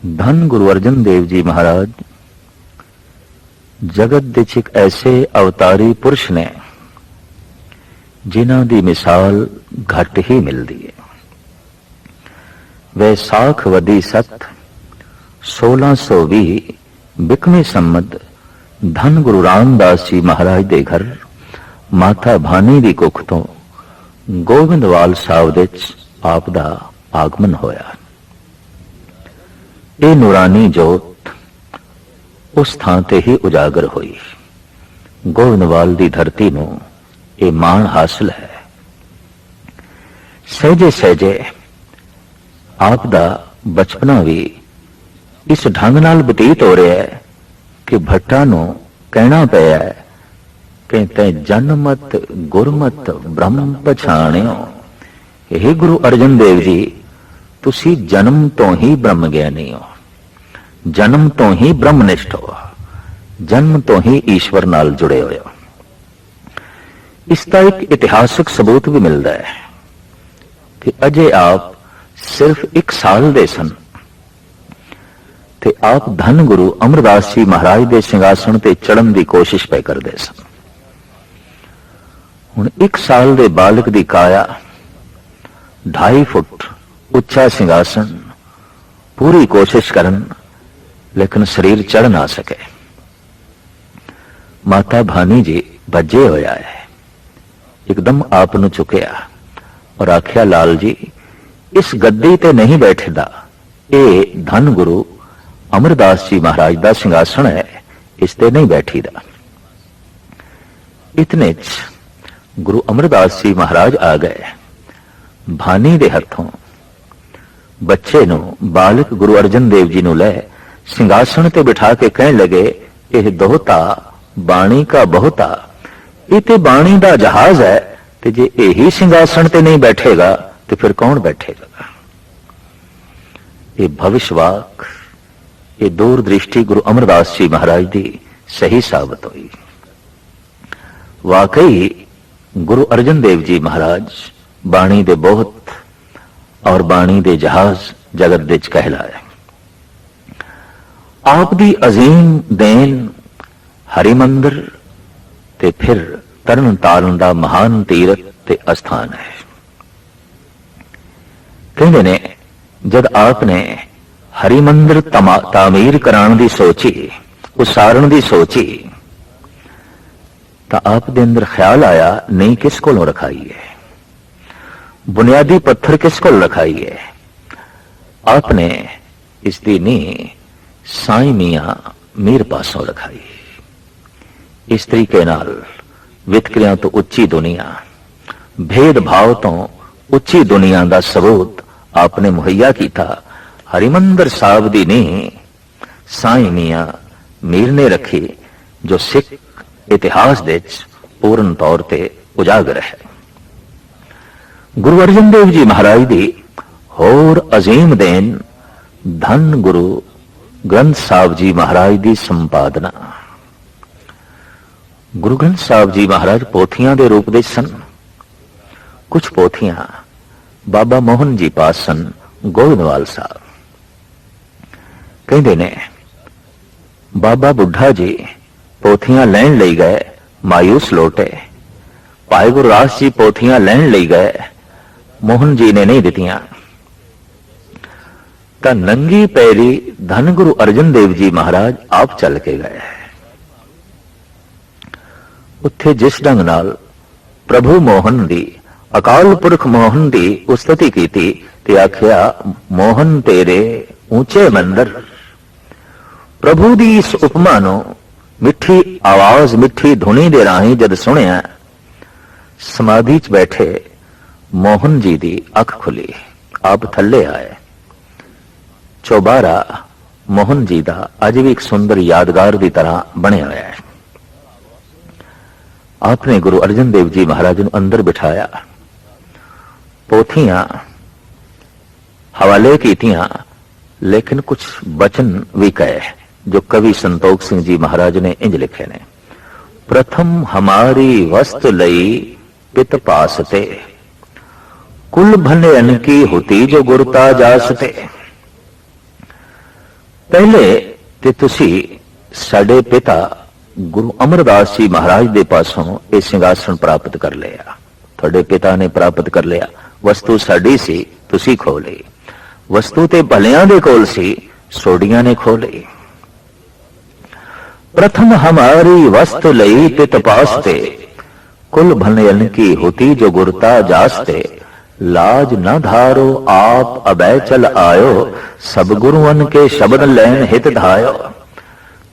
धन गुरु अर्जन देव जी महाराज जगत ਦੇ ਇੱਕ ਐਸੇ ਅਵਤਾਰੀ ਪੁਰਸ਼ ਨੇ ਜਿਨ੍ਹਾਂ ਦੀ ਮਿਸਾਲ ਘੱਟ ਹੀ ਮਿਲਦੀ ਹੈ। ਵੈਸਾਖ ਵਦੀ ਸਤ 1620 ਬਿਕਮੇ ਸੰਮਤ ਧੰਨ ਗੁਰੂ ਰਾਮਦਾਸ ਜੀ ਮਹਾਰਾਜ ਦੇ ਘਰ ਮਾਤਾ ਭਾਨੀ ਦੀ ਕੁੱਖ ਤੋਂ ਗੋਬਿੰਦਵਾਲ ਸਾਹਿਬ ਦੇ ਵਿੱਚ ਆਪ ਦਾ ਆਗਮਨ ਹੋਇਆ। ਇਹ ਨੂਰਾਨੀ ਜੋਤ ਉਸ ਥਾਂ ਤੇ ਹੀ ਉਜਾਗਰ ਹੋਈ। ਗੋਬਿੰਦਵਾਲ ਦੀ ਧਰਤੀ ਨੂੰ ਇਹ ਮਾਣ ਹਾਸਲ ਹੈ। ਸਹਿਜੇ ਸਹਿਜੇ ਆਪ ਦਾ ਬਚਪਨਾ ਵੀ ਇਸ ਢੰਗ ਨਾਲ ਬਤੀਤ ਹੋ ਰਿਹਾ ਹੈ ਕਿ ਭੱਟਾਂ ਨੂੰ ਕਹਿਣਾ ਪਿਆ ਹੈ ਕਿ ਤੈਂ ਜਨਮਤ ਗੁਰਮਤ ਬ੍ਰਹਮ ਪਛਾਣਿਓ। ਇਹ ਗੁਰੂ ਅਰਜਨ ਦੇਵ ਜੀ ਤੁਸੀਂ ਜਨਮ ਤੋਂ ਹੀ ਬ੍ਰਹਮ ਗਿਆਨੀ ਹੋ, ਜਨਮ ਤੋਂ ਹੀ ਬ੍ਰਹਮਨਿਸ਼ਠ ਹੋ, ਜਨਮ ਤੋਂ ਹੀ ਈਸ਼ਵਰ ਨਾਲ ਜੁੜੇ ਹੋਏ ਹੋ। ਇਸ ਦਾ ਇੱਕ ਇਤਿਹਾਸਕ ਸਬੂਤ ਵੀ ਮਿਲਦਾ ਹੈ ਕਿ ਅਜੇ ਆਪ ਸਿਰਫ 1 ਸਾਲ ਦੇ ਸਨ ਤੇ ਆਪ ਧੰਨ ਗੁਰੂ ਅਮਰਦਾਸ ਜੀ ਮਹਾਰਾਜ ਦੇ ਸਿੰਘਾਸਣ ਤੇ ਚੜ੍ਹਨ ਦੀ ਕੋਸ਼ਿਸ਼ ਪੈ ਕਰਦੇ ਸਨ। ਹੁਣ 1 ਸਾਲ ਦੇ ਬਾਲਕ ਦੀ ਕਾਇਆ 2.5 ਫੁੱਟ ਉੱਚਾ ਸਿੰਘਾਸਣ ਪੂਰੀ ਕੋਸ਼ਿਸ਼ ਕਰਨ ਲੇਕਿਨ ਸਰੀਰ ਚੜ੍ਹ ਨਾ ਸਕੇ। ਮਾਤਾ ਭਾਨੀ ਜੀ ਭੱਜੇ ਹੋਇਆ ਹੈ, ਇੱਕਦਮ ਆਪ ਨੂੰ ਚੁੱਕਿਆ ਔਰ ਆਖਿਆ ਲਾਲ ਜੀ ਇਸ ਗੱਦੀ ਤੇ ਨਹੀਂ ਬੈਠਦਾ, ਇਹ ਧੰਨ ਗੁਰੂ ਅਮਰਦਾਸ ਜੀ ਮਹਾਰਾਜ ਦਾ ਸਿੰਘਾਸਣ ਹੈ, ਇਸ ਤੇ ਨਹੀਂ ਬੈਠੀਦਾ। ਇਤਨੇ ਚ ਗੁਰੂ ਅਮਰਦਾਸ ਜੀ ਮਹਾਰਾਜ ਆ ਗਏ। ਭਾਨੀ ਦੇ ਹੱਥੋਂ ਬੱਚੇ ਨੂੰ ਬਾਲਕ ਗੁਰੂ ਅਰਜਨ ਦੇਵ ਜੀ ਨੂੰ ਲੈ ਸਿੰਘਾਸਣ ਤੇ ਬਿਠਾ ਕੇ ਕਹਿਣ ਲੱਗੇ ਇਹ ਦੋਹਤਾ ਬਾਣੀ ਕਾ ਬਹੁਤਾ, ਇਹ ਤੇ ਬਾਣੀ ਦਾ ਜਹਾਜ਼ ਹੈ ਤੇ ਜੇ ਇਹੀ ਸਿੰਘਾਸਣ ਤੇ ਨਹੀਂ ਬੈਠੇਗਾ ਤੇ ਫਿਰ ਕੌਣ ਬੈਠੇਗਾ। ਇਹ ਭਵਿਸ਼ਵਾਕ, ਇਹ ਦੂਰ ਦ੍ਰਿਸ਼ਟੀ ਗੁਰੂ ਅਮਰਦਾਸ ਜੀ ਮਹਾਰਾਜ ਦੀ ਸਹੀ ਸਾਬਤ ਹੋਈ। ਵਾਕਈ ਗੁਰੂ ਅਰਜਨ ਦੇਵ ਜੀ ਮਹਾਰਾਜ ਬਾਣੀ ਦੇ ਬਹੁਤ ਔਰ ਬਾਣੀ ਦੇ ਜਹਾਜ਼ ਜਗਤ ਦੇ ਚ ਕਹਿਲਾਏ। ਆਪ ਦੀ ਅਜ਼ੀਮ ਦੇਨ ਹਰਿਮੰਦਰ ਤੇ ਫਿਰ ਤਰਨ ਤਾਰਨ ਦਾ ਮਹਾਨ ਤੀਰਥ ਤੇ ਅਸਥਾਨ ਹੈ। ਕਹਿੰਦੇ ਨੇ ਜਦ ਆਪ ਨੇ ਹਰਿਮੰਦਰ ਤਾਮੀਰ ਕਰਾਉਣ ਦੀ ਸੋਚੀ, ਉਸਾਰਨ ਦੀ ਸੋਚੀ ਤਾਂ ਆਪ ਦੇ ਅੰਦਰ ਖਿਆਲ ਆਇਆ ਨਹੀਂ ਕਿਸ ਕੋਲੋਂ ਰਖਾਈਏ, ਬੁਨਿਆਦੀ ਪੱਥਰ ਕਿਸ ਕੋਲ ਰਖਾਈਏ। ਆਪ ਨੇ ਇਸ ਦੀ ਨੀਂਹ ਸਾਈਂ ਮੀਆਂ ਮੀਰ ਪਾਸੋਂ ਰਖਾਈ। ਇਸ ਤਰੀਕੇ ਨਾਲ ਵਿਤਕਰਿਆਂ ਤੋਂ ਉੱਚੀ ਦੁਨੀਆ, ਭੇਦਭਾਵ ਤੋਂ ਉੱਚੀ ਦੁਨੀਆ ਦਾ ਸਬੂਤ ਆਪਨੇ ਮੁਹੱਈਆ ਕੀਤਾ। ਹਰਿਮੰਦਰ ਸਾਹਿਬ ਦੀ ਨੀਂਹ ਸਾਈਂ ਮੀਆਂ ਮੀਰ ਨੇ ਰੱਖੀ, ਜੋ ਸਿੱਖ ਇਤਿਹਾਸ ਦੇ ਵਿੱਚ ਪੂਰਨ ਤੌਰ ਤੇ ਉਜਾਗਰ ਹੈ। ਗੁਰੂ ਅਰਜਨ ਦੇਵ ਜੀ ਮਹਾਰਾਜ ਦੀ ਹੋਰ ਅਜ਼ੀਮ ਦੇਨ ਧੰਨ ਗੁਰੂ ਗ੍ਰੰਥ ਸਾਹਿਬ ਜੀ ਮਹਾਰਾਜ ਦੀ ਸੰਪਾਦਨਾ। ਗੁਰੂ ਗ੍ਰੰਥ ਸਾਹਿਬ ਜੀ ਮਹਾਰਾਜ ਪੋਥੀਆਂ ਦੇ ਰੂਪ ਵਿੱਚ ਸਨ। ਕੁਝ ਪੋਥੀਆਂ ਬਾਬਾ ਮੋਹਨ ਜੀ ਪਾਸ ਸਨ, ਗੋਬਿੰਦਵਾਲ ਸਾਹਿਬ। ਕਹਿੰਦੇ ਨੇ ਬਾਬਾ ਬੁੱਢਾ ਜੀ ਪੋਥੀਆਂ ਲੈਣ ਲਈ ਗਏ, ਮਾਯੂਸ ਲੋਟੇ। ਭਾਈ ਗੁਰਦਾਸ ਜੀ ਪੋਥੀਆਂ ਲੈਣ ਲਈ ਗਏ, ਮੋਹਨ ਜੀ ਨੇ ਨਹੀਂ ਦਿੱਤੀਆਂ। ਤਾਂ ਨੰਗੀ ਪੈਰੀ ਧੰਨ ਗੁਰੂ ਅਰਜਨ ਦੇਵ ਜੀ ਮਹਾਰਾਜ ਆਪ ਚੱਲ ਕੇ ਗਏ। ਉੱਥੇ ਜਿਸ ਢੰਗ ਨਾਲ ਪ੍ਰਭੂ ਮੋਹਨ ਦੀ, ਅਕਾਲ ਪੁਰਖ ਮੋਹਨ ਦੀ ਉਸਤਤੀ ਕੀਤੀ ਤੇ ਆਖਿਆ ਮੋਹਨ ਤੇਰੇ ਉੱਚੇ ਮੰਦਰ। ਪ੍ਰਭੂ ਦੀ ਇਸ ਉਪਮਾ ਨੂੰ ਮਿੱਠੀ ਆਵਾਜ਼, ਮਿੱਠੀ ਧੁਨੀ ਦੇ ਰਾਹੀਂ ਜਦ ਸੁਣਿਆ, ਸਮਾਧੀ 'ਚ ਬੈਠੇ ਮੋਹਨ ਜੀ ਦੀ ਅੱਖ ਖੁੱਲੀ, ਆਪ ਥੱਲੇ ਆਏ। ਚੌਬਾਰਾ ਮੋਹਨ ਜੀ ਦਾ ਅੱਜ ਵੀ ਇੱਕ ਸੁੰਦਰ ਯਾਦਗਾਰ ਦੀ ਤਰ੍ਹਾਂ ਬਣਿਆ ਹੋਇਆ ਹੈ। ਆਪਨੇ ਗੁਰੂ ਅਰਜਨ ਦੇਵ ਜੀ ਮਹਾਰਾਜ ਨੂੰ ਅੰਦਰ ਬਿਠਾਇਆ, ਪੋਥੀਆਂ ਹਵਾਲੇ ਕੀਤੀਆਂ, ਲੇਕਿਨ ਕੁਝ ਬਚਨ ਵੀ ਕਹੇ ਜੋ ਕਵੀ ਸੰਤੋਖ ਸਿੰਘ ਜੀ ਮਹਾਰਾਜ ਨੇ ਇੰਜ ਲਿਖੇ ਨੇ। ਪ੍ਰਥਮ ਹਮਾਰੀ ਵਸਤ ਲਈ ਪਿਤ ਪਾਸਤੇ, ਕੁਲ ਭਨੇ ਅਨ ਕੀ ਹੋਤੀ ਜੋ ਗੁਰਤਾ ਜਾਸਤੇ। पहले ते तुसी साडे पिता गुरु अमरदास जी महाराज दे पासों ये सिंघासन प्राप्त कर लिया। थोड़े पिता ने प्राप्त कर लिया। वस्तु साडी सी, तुसी खो ली। वस्तु ते भलियां दे कोल सी, सोडियां ने खो ली। प्रथम हमारी वस्तु लई तित पासते, कुल भनयन की होती जो गुरता जासते। लाज न धारो आप अबै चल आयो, सब गुरुअन के शब्द लैन हित धायो।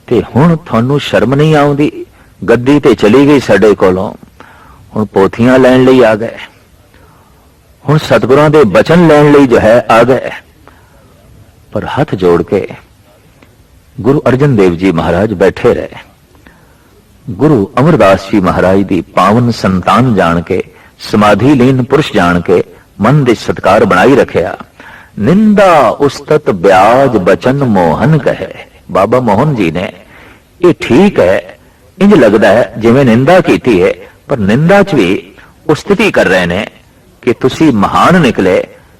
ते हुण थानू शर्म नहीं आउंदी, गद्दी ते चली गई साडे कोलों, हुण पोथियां लैन लई आ गए, हुण सतगुरां दे बचन लैन लई जो है आ गए। पर हाथ जोड़ के गुरु अर्जन देव जी महाराज बैठे रहे। गुरु अमरदास जी महाराज दी पावन संतान जान के, समाधि लीन पुरुष जान के मन दे सत्कार बनाई रखिया। निंदा उस्तत ब्याज बचन मोहन कहे। बाबा मोहन जी ने ये ठीक है, इंज लगता है जिवें निंदा कीती है, पर निंदा च भी उस्तति कर रहे ने कि तुसी महान निकले,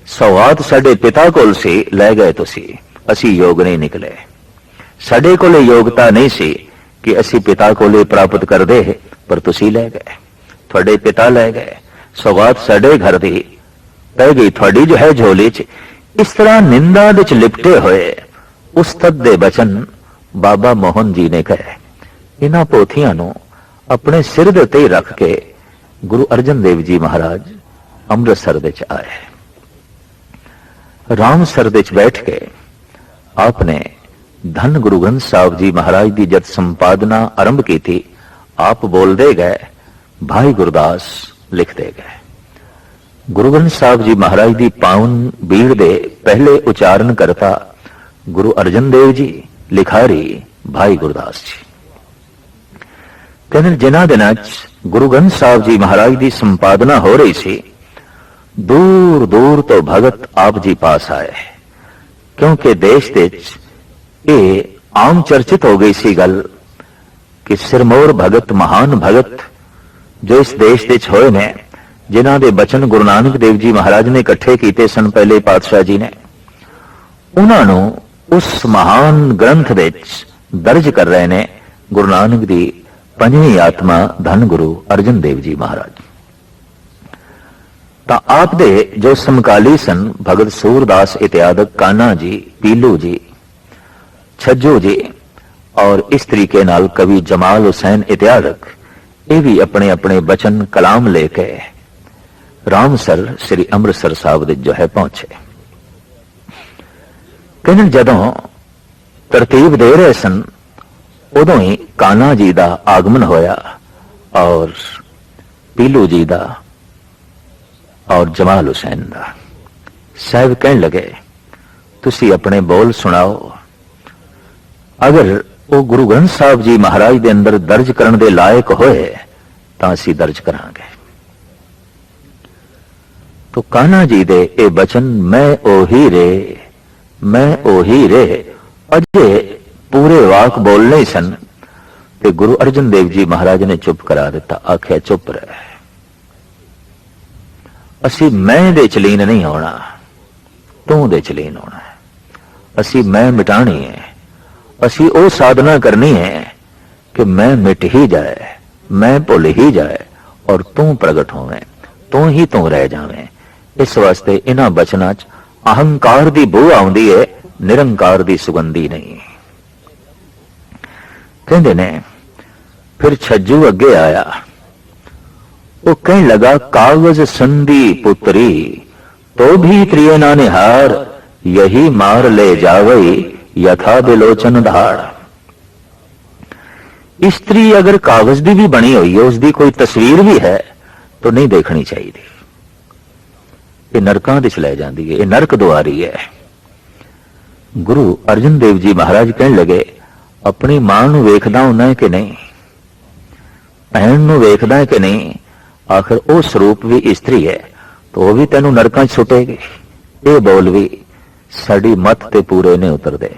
सौगात साडे पिता कोल सी, लै गए तुसी, असी योग नहीं निकले। साडे कोले योग्यता नहीं सी कि असी पिता कोले प्राप्त कर दे, पर तुसी लै गए, थोड़े पिता लै गए, सौगात साडे घर दी पै गई, थोड़ी जो है झोली च। इस तरह निंदा विच लिपटे हुए उस्तत दे बचन बाबा मोहन जी ने कहे। इन्हां पोथियां नूं अपने सिर दे उत्ते रख के गुरु अर्जन देव जी महाराज अमृतसर विच आए। रामसर विच बैठ के आपने धन गुरु ग्रंथ साहब जी महाराज की जद संपादना आरंभ की थी, आप बोलते गए, भाई गुरदास लिखते गए। गुरु ग्रंथ साहब जी महाराज की पावन बीड़ दे पहले उच्चारण करता गुरु अर्जन देव जी, लिखारी भाई गुरदास जी। कहने जिन्हां दिनां च गुरु ग्रंथ साहब जी महाराज की संपादना हो रही सी, दूर दूर तो भगत आप जी पास आए, क्योंकि देश दे ये आम चर्चित हो गई सी गल कि सिरमौर भगत, महान भगत जो इस देश दे होए ने, जिन्हां दे बचन गुरु नानक देव जी महाराज ने इकट्ठे कीते सन पहले पातशाह जी ने, उन्हां नूं उस महान ग्रंथ विच दर्ज कर रहे ने गुरु नानक दी पंजवीं आत्मा धन गुरु अर्जन देव जी महाराज। तां आप दे जो समकाली सन भगत सूरदास इत्यादक, कान्हा जी, पीलू जी, छज्जू जी और इस तरीके नाल कवि जमाल हुसैन इत्यादक, ये भी अपने अपने बचन कलाम लेके रामसर श्री अमृतसर साहब जो है पहुंचे। कहने जदों तरतीब दे रहे सन, उदों ही कान्हा जी का आगमन होया और पीलू जी का और जमाल हुसैन का। साहब कहने लगे, तुसी अपने बोल सुनाओ, अगर वो गुरु ग्रंथ साहब जी महाराज के अंदर दर्ज करने के लायक होए तो असी दर्ज करांगे। तो कान्हा जी दे ये बचन, मैं ओही रे, मैं ओही रे, अजे पूरे वाक बोलने सन ते गुरु अर्जन देव जी महाराज ने चुप करा दिता। आख्या चुप रहे, असी मैं दे चलीन नहीं होना, तू दे चलीन होना है। असी मैं मिटानी है, असी ओ साधना करनी है कि मैं मिट ही जाए, मैं भुल ही जाए और तू प्रगट होवे, तू ही तू रह जावे। इस वास्ते इन्हां बचनां च अहंकार दी बू आउंदी है, निरंकार दी सुगंधी नहीं। कहंदे ने फिर छज्जू अगे आया, वो कहने लगा, कागज संधि पुत्री तो भी प्रिय ना निहार, यही मार ले जावई यथा बिलोचन धाड़। स्त्री अगर कागज की भी बनी हुई है, उसकी कोई तस्वीर भी है तो नहीं देखनी चाहिए, ये नरकां विच लै जांदी है, ये नरक दुआरी है। गुरु अर्जन देव जी महाराज कहने लगे, अपनी मां नूं वेखदा हुंदा है कि नहीं, भैन नूं वेखदा है कि नहीं, आखिर वो स्वरूप भी स्त्री है तो वह भी तेनों नरकां च सुटेगी। ये बोल भी साडी मत ते पूरे नहीं उतरदे,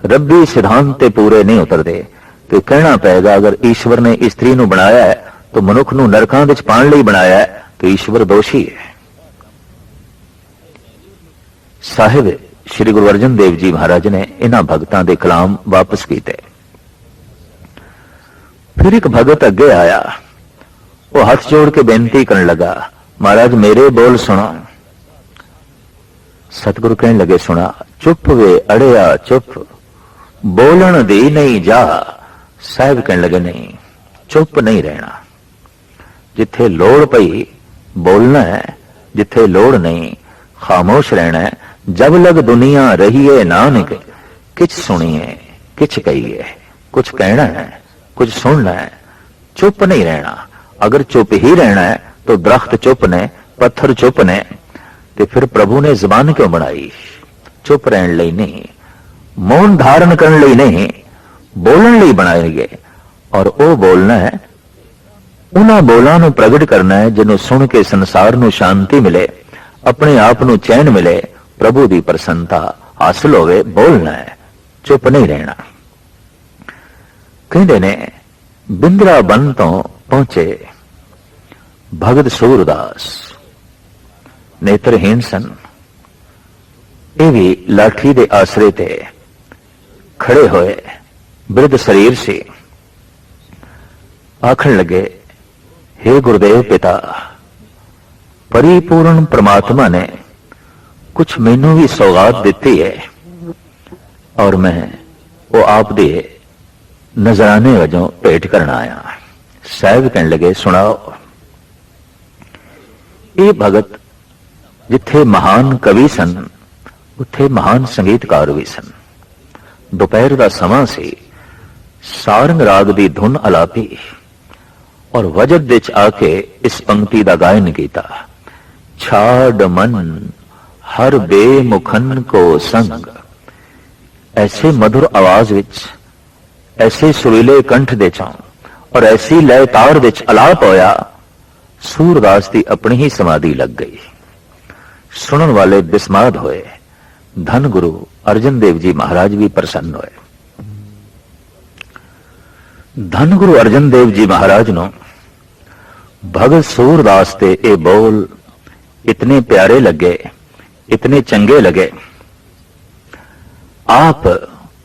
रब्बी सिद्धांत ते पूरे नहीं उतरदे। तो कहना पेगा, अगर ईश्वर ने स्त्री नूं बनाया है तो मनुख नूं नरकां विच पाण लई बनाया है, तो ईश्वर दोषी है। साहिब श्री गुरु अर्जन देव जी महाराज ने इन्हां भगतां दे कलाम वापस कीते। फिर एक भगत अगे आया, वो हाथ जोड़ के बेनती करने लगा, महाराज मेरे बोल सुनो। सतगुरु कहने लगे, सुना। चुप वे अड़िया चुप, बोलन दी नहीं जा। साहब कहने लगे, नहीं, चुप नहीं रहना। जिथे लोड़ पई बोलना है, जिथे लोड़ नहीं खामोश रहना है। जब लग दुनिया रहिए नानक, किछ सुनिए किछ कहिए। कुछ कहना है, कुछ सुनना है, चुप नहीं रहना। अगर चुप ही रहना है तो दरख्त चुप ने, पत्थर चुप ने, तो फिर प्रभु ने जबान क्यों बनाई? चुप रहने लई नहीं, मौन धारण करने लई नहीं, बोलने लई बनाए गए। और वो बोलना है, उन्हां बोलां नूं प्रगट करना है जिन्हों सुन के संसार नूं शांति मिले, अपने आप नूं चैन मिले, प्रभु दी प्रसन्नता हासिल होवे। बोलना है, चुप नहीं रहना। कहंदे ने बिंद्रा बन तो पहुंचे भगत सूरदास, नेत्रहीन सन। ये भी लाठी दे आसरे ते खड़े होए, वृद्ध शरीर से आखण लगे, हे गुरुदेव पिता, परिपूर्ण परमात्मा ने कुछ मैनू भी सौगात दिती है और मैं वो आप दे नजराने वजों भेंट करना आया। साहब कहने लगे, सुनाओ। ये भगत जिथे महान कवि सन, उथे महान संगीतकार भी सन। दोपहर का समा से सारंग राग की धुन अलापी और वजद विच आके इस पंक्ति का गायन किया। छाड़ मन हर बेमुखन को संग। ऐसे मधुर आवाज विच, ऐसे सुरीले कंठ दे चों और ऐसी लय तार विच अलाप होया, सूरदास की अपनी ही समाधि लग गई। सुनन वाले बिस्माद होए। धन गुरु अर्जन देव जी महाराज भी प्रसन्न होए। धन गुरु अर्जन देव जी महाराज नो भगत सूरदास ते ये बोल इतने प्यारे लगे, इतने चंगे लगे। आप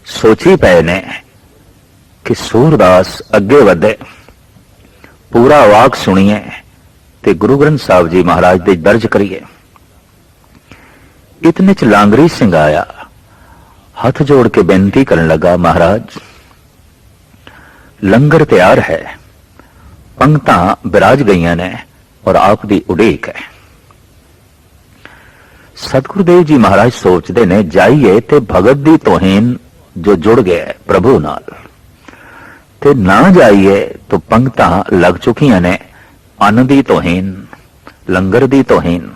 सोची पे ने कि सूरदास अगे वधे, पूरा वाक सुनिए ते गुरु ग्रंथ साहब जी महाराज दे दर्ज करिए। इतने च लांगरी सिंह आया, हाथ जोड़ के बेनती करने लगा, महाराज लंगर तैयार है, पंक्तां बिराज गईयां ने और आप दी उड़ीक है। सतगुरुदेव जी महाराज सोचते ने, जाइए ते भगत दी तोहीन जो जुड़ गया प्रभु नाल, ते ना जाइए तो पंक्तां लग चुकियां ने अन्न दी तोहीन, लंगर दी तोहीन।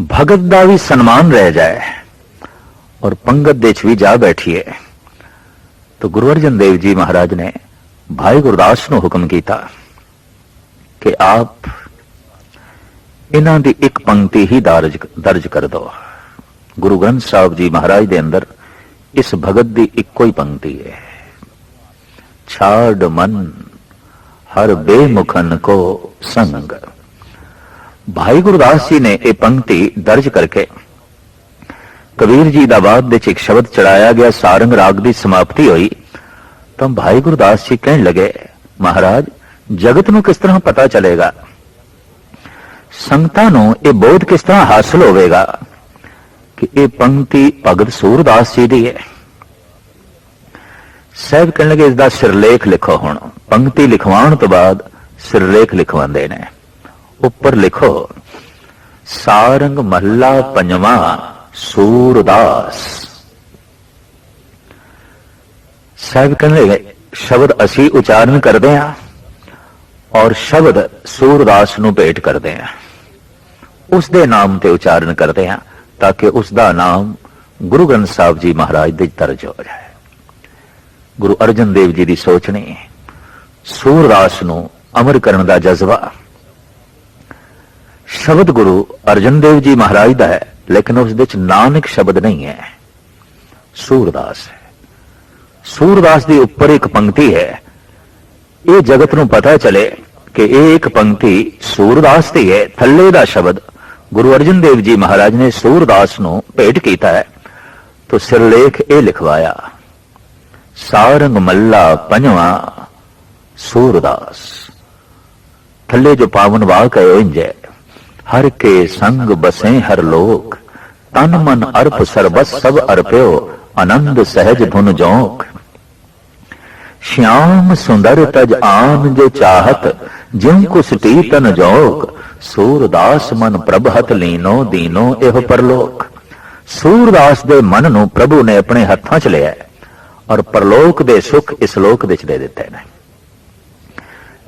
भगत दा भी सन्मान रह जाए और पंगत दे च भी जा बैठिए। तो गुरु अर्जन देव जी महाराज ने भाई गुरदास को हुक्म किया कि आप इन्हां दी एक पंक्ति ही दर्ज कर दो। गुरु ग्रंथ साहब जी महाराज दे अंदर इस भगत दी इको ही पंक्ति है, छाड़ मन हर बेमुखन को संग। भाई गुरदास जी ने यह पंक्ति दर्ज करके कबीर जी दा बाद विच एक शब्द चढ़ाया गया, सारंग राग की समाप्ति हुई। तो भाई गुरदास जी कहने लगे, महाराज जगत नूं किस तरह पता चलेगा, संगतां नूं ये बोध किस तरह हासिल होवेगा कि ये पंक्ति भगत सूरदास जी दी है। साहब कहने लगे, इसका सिरलेख लिखो। हुण पंक्ति लिखवाण तो बाद सिरलेख लिखवांदे ने। ऊपर लिखो, सारंग महला पंजवा सूरदास। साहब कहने लगे, शब्द असी उचारण करते हैं और शब्द सूरदास नूं भेंट करते हैं, उसके नाम ते उचारण करते हैं ताकि उसका नाम गुरु ग्रंथ साहब जी महाराज दे दर्ज हो जाए। गुरु अर्जन देव जी की सोचनी सूरदास नूं अमर करने का जज्बा। शब्द गुरु अर्जन देव जी महाराज का है, लेकिन उस विच नानक शब्द नहीं है, सूरदास है। सूरदास के ऊपर एक पंक्ति है, ये जगत नूं पता चले कि ये एक पंक्ति सूरदास की है, थल्ले दा शब्द गुरु अर्जन देव जी महाराज ने सूरदास नूं भेंट कीता है तो सिरलेख ये लिखवाया, सारंग मल्ला पंजवा सूरदास। थले जो पावन वाक है इंज है, हर के संग बसे हर लोक, तन मन अर्प सरबस सब अर्प्यो, आनंद सहज धुन जोक। श्याम सुंदर तज आन जो चाहत, जिम कुसटी तन जोक, सूरदास मन प्रभहत लीनो दीनो एह परलोक। सूरदास दे मन नूं प्रभु ने अपने हत्थां च लिया और परलोक दे सुख इस लोक विच दे दिते ने।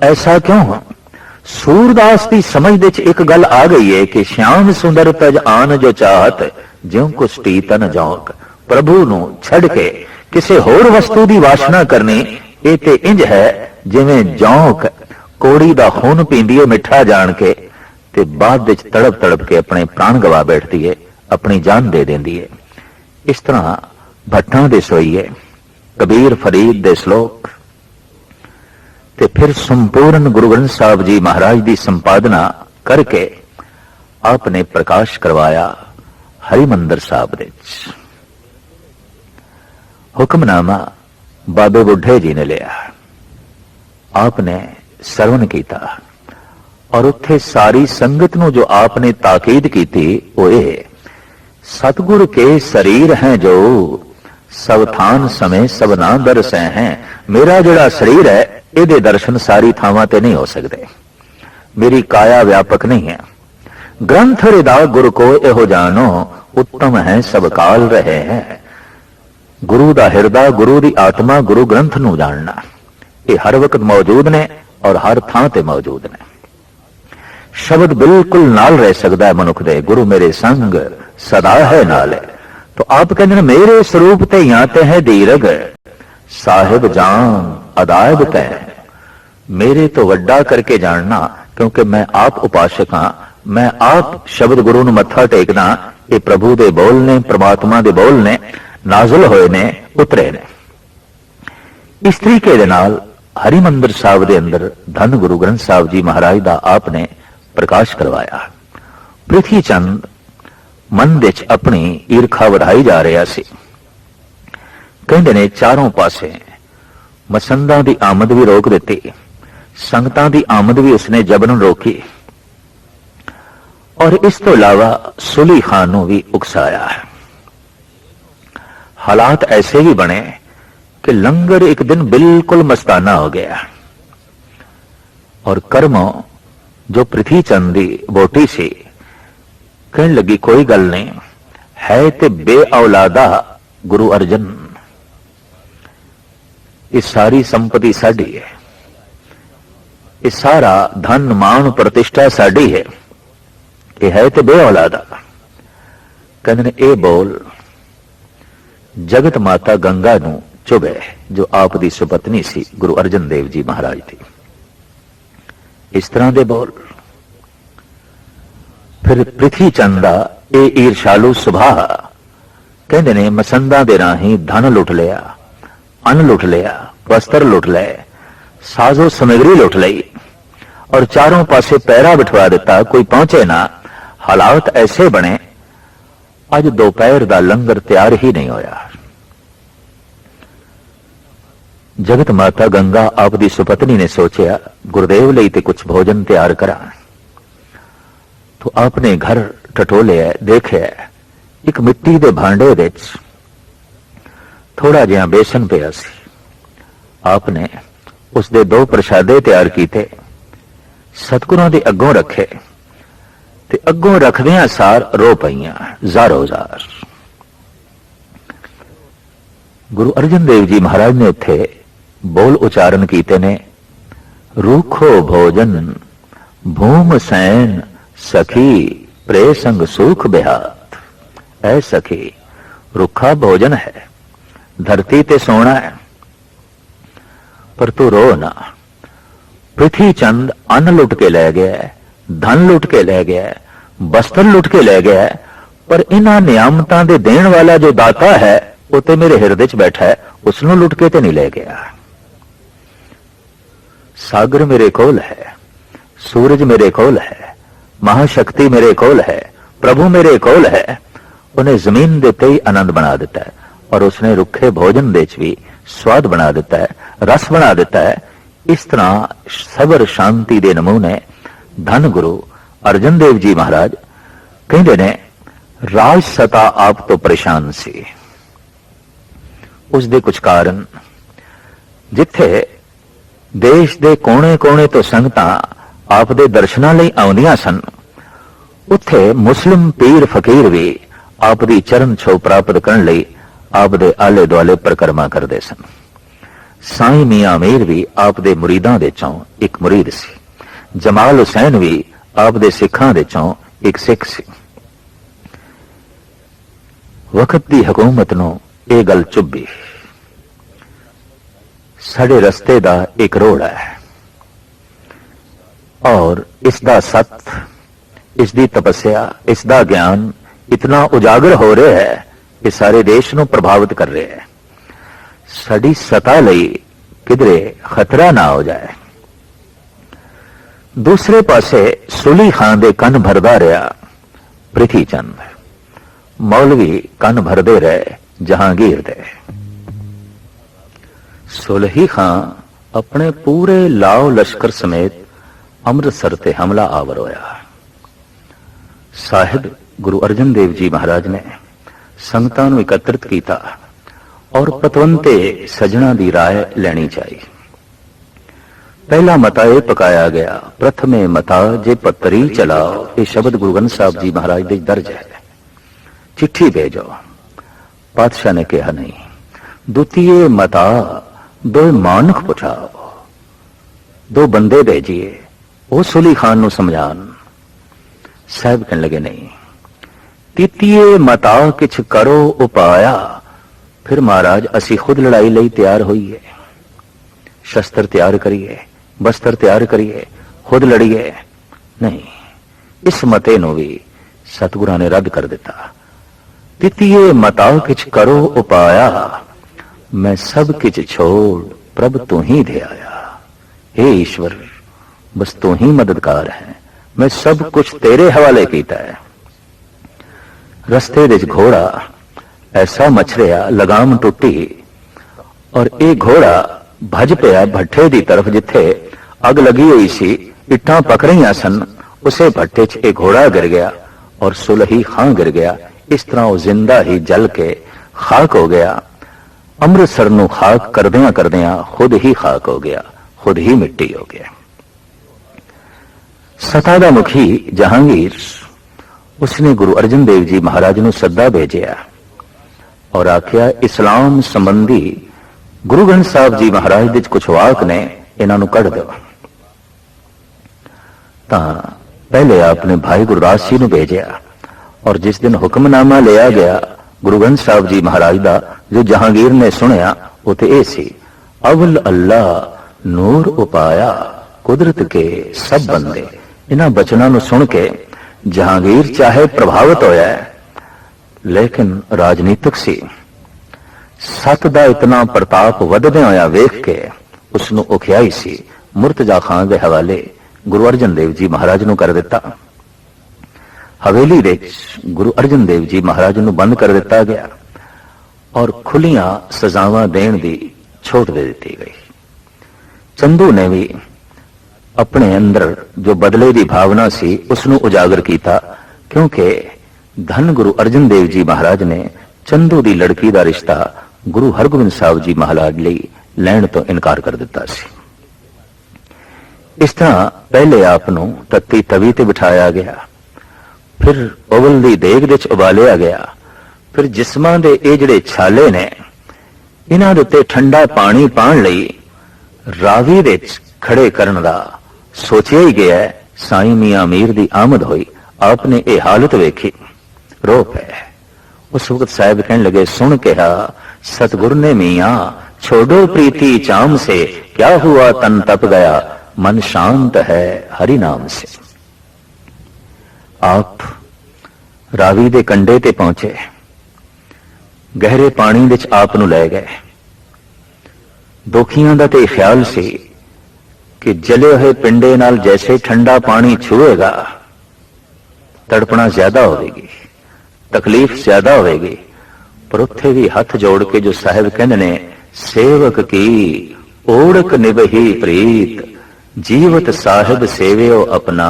ऐसा क्यों? सूरदास की समझ दे एक गल आ गई है कि श्याम सुंदर तज आन जो चाहत, ज्यों कुष्टी तन जौक। प्रभु नूं छड़ के किसी होर वस्तु की वासना करनी, ये ते इंज है जिवें जौक कोड़ी दा खून पींदी है मिठा जान के, ते बाद विच तड़प तड़प के अपने प्राण गवा बैठती है, अपनी जान दे देंदी है। इस तरह भट्टां दे सोईए, कबीर फरीद दे श्लोक, ते फिर संपूर्ण गुरु ग्रंथ साहब जी महाराज की संपादना करके आपने प्रकाश करवाया हरिमंदिर साहब दे। हुक्मनामा बाबे बुढ़े जी ने लिया, आपने श्रवण किया और उत्थे सारी संगत नूं जो आपने ताकीद की थी वो ये, सतगुर के शरीर हैं जो सब थान समय सब ना दरसै हैं। मेरा जिहड़ा शरीर है ਇਹਦੇ दर्शन सारी थावां ते नहीं हो सकते, मेरी काया व्यापक नहीं है। ग्रंथ हृदा गुरु को एहो जानो, उत्तम है सब काल रहे हैं। गुरु दा हिरदा, गुरु दी आत्मा, गुरु ग्रंथ नूं जानना, ये हर वक्त मौजूद ने और हर थां ते मौजूद ने। शब्द बिल्कुल नाल रह सकता है मनुख दे, गुरु मेरे संग सदा है नाल। तो आप कहते मेरे स्वरूप ते यहाँ ते है दीरग, साहिब जान अदायब तय। मेरे तो वड्डा करके जानना, क्योंकि मैं आप उपासक हाँ, मैं आप शब्द गुरु नूं मत्था टेकना, ये प्रभु दे बोल ने, परमात्मा दे बोल ने, नाजुल होए ने, उतरे ने। इस तरीके दे नाल हरिमंदिर साहब दे अंदर धन गुरु ग्रंथ साहब जी महाराज दा आपने प्रकाश करवाया। पृथ्वी चंद मन विच अपनी ईरखा वधाई जा रहा सी। कहंदे ने चारों पासे मसंदा की आमद भी रोक दी, संगतां की आमद भी उसने जबरन रोकी, और इस तो इलावा सुली खान नूं भी उकसाया है। हालात ऐसे भी बने कि लंगर एक दिन बिल्कुल मस्ताना हो गया, और कर्मों जो पृथ्वी चंद की वोटी सी कहने लगी कोई गल नहीं है, ते बे औलादा गुरु अर्जन, ये सारी संपत्ति साड़ी है, ये सारा धन मान प्रतिष्ठा साड़ी है, ये है तो बे औलादा। कहते ने ये बोल जगत माता गंगा नूं चुभे, जो आप दी सुपत्नी सी गुरु अर्जन देव जी महाराज थी। इस तरह दे बोल। फिर पृथ्वी चंदा ये ईर्षालु सुभाह कहते ने मसंदा दे राही धन लुट लिया, अन्न लुट लिया, वस्त्र लुट ले, साजो सामग्री लुट ली, और चारों पासे पैरा बिठवा दिता, कोई पहुंचे ना। हालात ऐसे बने अज दोपहर का लंगर तैयार ही नहीं होया। जगत माता गंगा आप दी सुपत्नी ने सोचा गुरुदेव लई ते कुछ भोजन तैयार करा। तो आपने घर टटोलिया, देखा एक मिट्टी के भांडे विच थोड़ा जिहा बेसन पिया सी। आपने उसके दो प्रशादे तैयार किए, सतगुरां दे अगों रखे, ते अगों रखदियां सार रो पईयां ज़ारो ज़ार। गुरु अर्जन देव जी महाराज ने उत्थे बोल उच्चारण कीते ने, रूखो भोजन भूम सैन सखी प्रे संग सुख बिहात। ऐ सखी रुखा भोजन है, धरती ते सोना है, पर तू रो ना। पृथ्वी चंद अन्न लुट के ले गया, धन लुट के ले गया, वस्त्र लुट के ले गया, पर इन्हां नियामतां दे देण वाला जो दाता है वो ते मेरे हिरदे च बैठा है, उसनों लुट के ते नहीं ले गया। सागर मेरे कोल है, सूरज मेरे कोल है, महाशक्ति मेरे कोल है, प्रभु मेरे कोल है, उन्हें जमीन दे उत्ते ही आनंद बना दिता है और उसने रुखे भोजन दे च भी स्वाद बना दिता है, रस बना दिता है। इस तरह सबर शांति दे नमूने धन गुरु अर्जन देव जी महाराज कहते ने, राज सता आप तो परेशान सी। उसके कुछ कारण, जिथे देश दे कोने कोने तो संगतां आप दे दर्शनां लई आउंदियां सन, उत्थे मुस्लिम पीर फकीर भी आप दी चरण छो प्राप्त करन लई आप दे आले दुआले परिक्रमा करदे सन। साईं मियां मीर भी आप दे मुरीदां दे चों एक मुरीद सी। जमाल हुसैन भी आप दे सिखां दे चों एक सिख सी। वक्त दी हुकूमत नूं ਇਹ ਗੱਲ ਚੁੱਭੀ। ਸਾਡੇ ਰਸਤੇ ਦਾ ਇੱਕ ਰੋੜ ਹੈ और इसदा सत, इसकी तपस्या, इसका ज्ञान इतना उजागर हो रहा है कि सारे देश को प्रभावित कर रहे हैं। साडी सता लई किधरे खतरा ना हो जाए। दूसरे पासे सुली खान दे कन भरदा रहा प्रिथी चंद, मौलवी कन भरदे रहे जहांगीर दे। सुलही खां अपने पूरे लाओ लश्कर समेत अमृतसर ते हमला आवर होया। साहिब गुरु अर्जन देव जी महाराज ने संगतां नूं एकत्रित किया और पतवंते सजना दी राय लेनी चाहिए। पहला मता यह पकाया गया, प्रथमे मता जे पत्तरी चलाओ। ये शब्द गुरु ग्रंथ साहब जी महाराज दे दर्ज है। चिट्ठी भेजो। पातशाह ने कहा नहीं। द्वितीय मता दो मानक पुछाओ, दो बंदे भेजिए, वो सुली खान नूं समझान। साहब कहने लगे नहीं। तृतीय मता किछ करो उपाया। फिर महाराज असी खुद लड़ाई लई तैयार होइए, शस्त्र तैयार करिए, बस्तर तैयार करिए, खुद लड़िए। नहीं, इस मते नूं भी सतगुरां ने रद्द कर दिता। तृतीय मता किछ करो उपाया, मैं सब किछ छोड़ प्रभ तू ही दे आया। हे ईश्वर, बस तू ही मददगार है, मैं सब कुछ तेरे हवाले कीता है। रस्ते विच घोड़ा ऐसा मछरिया, लगाम टुटी और एक घोड़ा भज पिया भट्ठे की तरफ जिथे अग लगी हुई सी, इट्टां पक रही सन। उसे भट्ठे च एक घोड़ा गिर गया और सुलही खां गिर गया। इस तरह वो जिंदा ही जल के खाक हो गया। अमृतसर नूं खाक करदियां करदियां खुद ही खाक हो गया, खुद ही मिट्टी हो गया। सता दा मुखी जहांगीर, उसने गुरु अर्जन देव जी महाराज नूं सद्दा भेजिया और आख्या इस्लाम संबंधी गुरु ग्रंथ साहब जी महाराज दे कुछ वाक ने, इन्हां नूं कढ दो। तां पहले आपने भाई गुरदास जी नूं भेजिया और जिस दिन हुक्मनामा लिया गया गुरु ग्रंथ साहब जी महाराज दा, जो जहांगीर ने सुनिया वो तो यह सी, अवल अल्लाह नूर उपाया कुदरत के सब बंदे। इन्हां बचनां नूं सुन के जहांगीर चाहे प्रभावित होया है, लेकिन राजनीतिक सी। सत दा इतना प्रताप वधदे होया वेख के उसनूं औखियाई सी। मुर्तजा खान के हवाले गुरु अर्जन देव जी महाराज नूं कर दिता। हवेली दे गुरु अर्जन देव जी महाराज नूं बंद कर दिता गया और खुलियां सजावां देण दी छूट दे दी गई। चंदू ने भी अपने अंदर जो बदले की भावना सी उसनूं उजागर किया, क्योंकि धन गुरु अर्जन देव जी महाराज ने चंदू की लड़की का रिश्ता गुरु हरगोबिंद साहब जी महाराज लई लैण तो इनकार कर दिता सी। इस तरह पहले आप नूं तत्ती तवी ते बिठाया गया, फिर ओवल दी देग दे च उबालिया गया, फिर जिस्मां दे ये जिहड़े छाले ने इन्हां दे उत्ते ठंडा पानी पाण लई रावी दे खड़े करन दा सोचिया ही गया। साईं मियां मीर दी आमद हुई, आपने ये हालत वेखी, रो पे। उस वक्त साहब कहने लगे, सुन कहा सतगुरु ने मियां छोड़ो प्रीति चाम से, क्या हुआ तन तप गया मन शांत है हरि नाम से। आप रावी दे कंडे ते पहुंचे, गहरे पानी विच आप नूं लै गए। दोखियां दा ते ख्याल सी कि जले हुए पिंडे नाल जैसे ठंडा पानी छुएगा तड़पना ज्यादा होगी, तकलीफ ज्यादा होगी, पर उत्थे भी हाथ जोड़ के जो साहिब कहते ने, सेवक की ओढ़क निभही प्रीत, जीवत साहिब सेवियो अपना,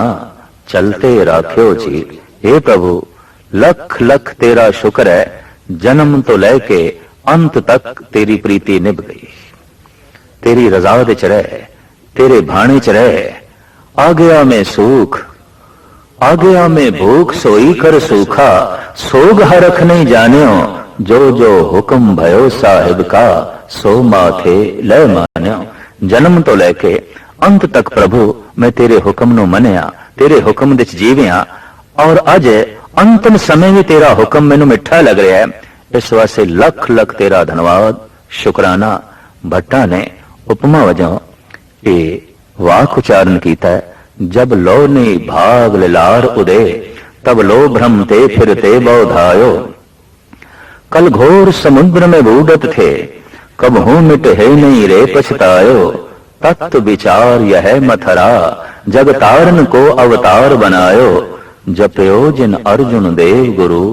चलते राख्यो जीत। हे प्रभु, लख लख तेरा शुक्र है, जन्म तो लेके अंत तक तेरी प्रीति निभ गई। तेरी रजा विच रहे, तेरे भाने च रहे, आ गया मैं सूख, आ गया मैं भूख, सोई कर सूखा, सोग हरख नहीं जान्यो, जो जो हुक्म भयो साहिब का, सो माथे ले मान्यो। जन्म तो लेके अंत तक प्रभु मैं तेरे हुक्म नु मनिया, तेरे हुक्म विच जीविया, और अज अंतिम समय भी तेरा हुक्म मैनू मिठा लग रहा है। इस वास्ते लख लख तेरा धन्यवाद, शुकराना। भट्टा ने उपमा वजों ये वाक उच्चारण किया है, जब लो ने भाग लिलार उदे, तब लो भ्रम ते फिरते बौधायो, कल घोर समुद्र में बूढ़त थे, कब हूं मिट है नहीं रे पछतायो, तत्व विचार यह मथरा, जग तारन को अवतार बनायो, जपयो जिन अर्जुन देव गुरु,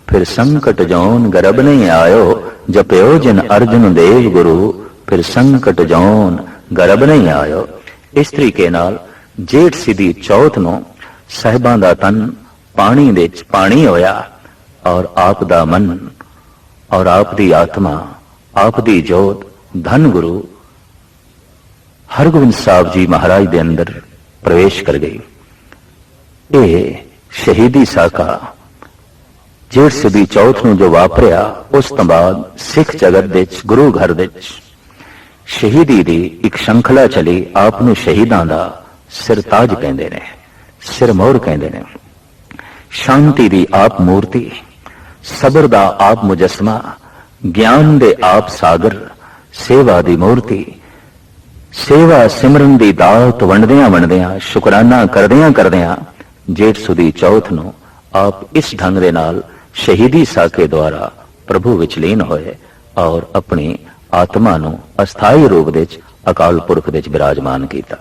फिर संकट जौन गर्भ नहीं आयो, जपयो जिन अर्जुन देव गुरु, फिर संकट जौन गर्भ नहीं आयो। इस तरीके नाल जेठ सिद्धि चौथ नूं साहिबां दा तन पानी दे च पानी होया, और आप दा मन और आप दी आत्मा, आप दी जोत धन गुरु हरगोबिंद साहब जी महाराज दे अंदर प्रवेश कर गई। ये शहीदी साका जेठ सिद्धि चौथ नूं जो वापरिया, उस तो बाद सिख जगत दे च गुरु घर दे च शहीदी दी एक श्रृंखला चली। आप नूं शहीदां दा सिरताज कहंदे ने, सिरमौर कहंदे ने। शांति दी आप मूर्ति, सबर दा आप मुजस्मा, ज्ञान दे आप सागर, सेवा दी मूर्ति, सेवा सिमरन दी दात वंडदियां वंडदियां, शुकराना करदियां करदियां जेठ सुदी चौथ नूं आप इस ढंग दे नाल शहीदी साके द्वारा प्रभु विच लीन होए, और अपनी आत्मा नूं अस्थाई रूप दे अकाल पुरख दे विराजमान कीता।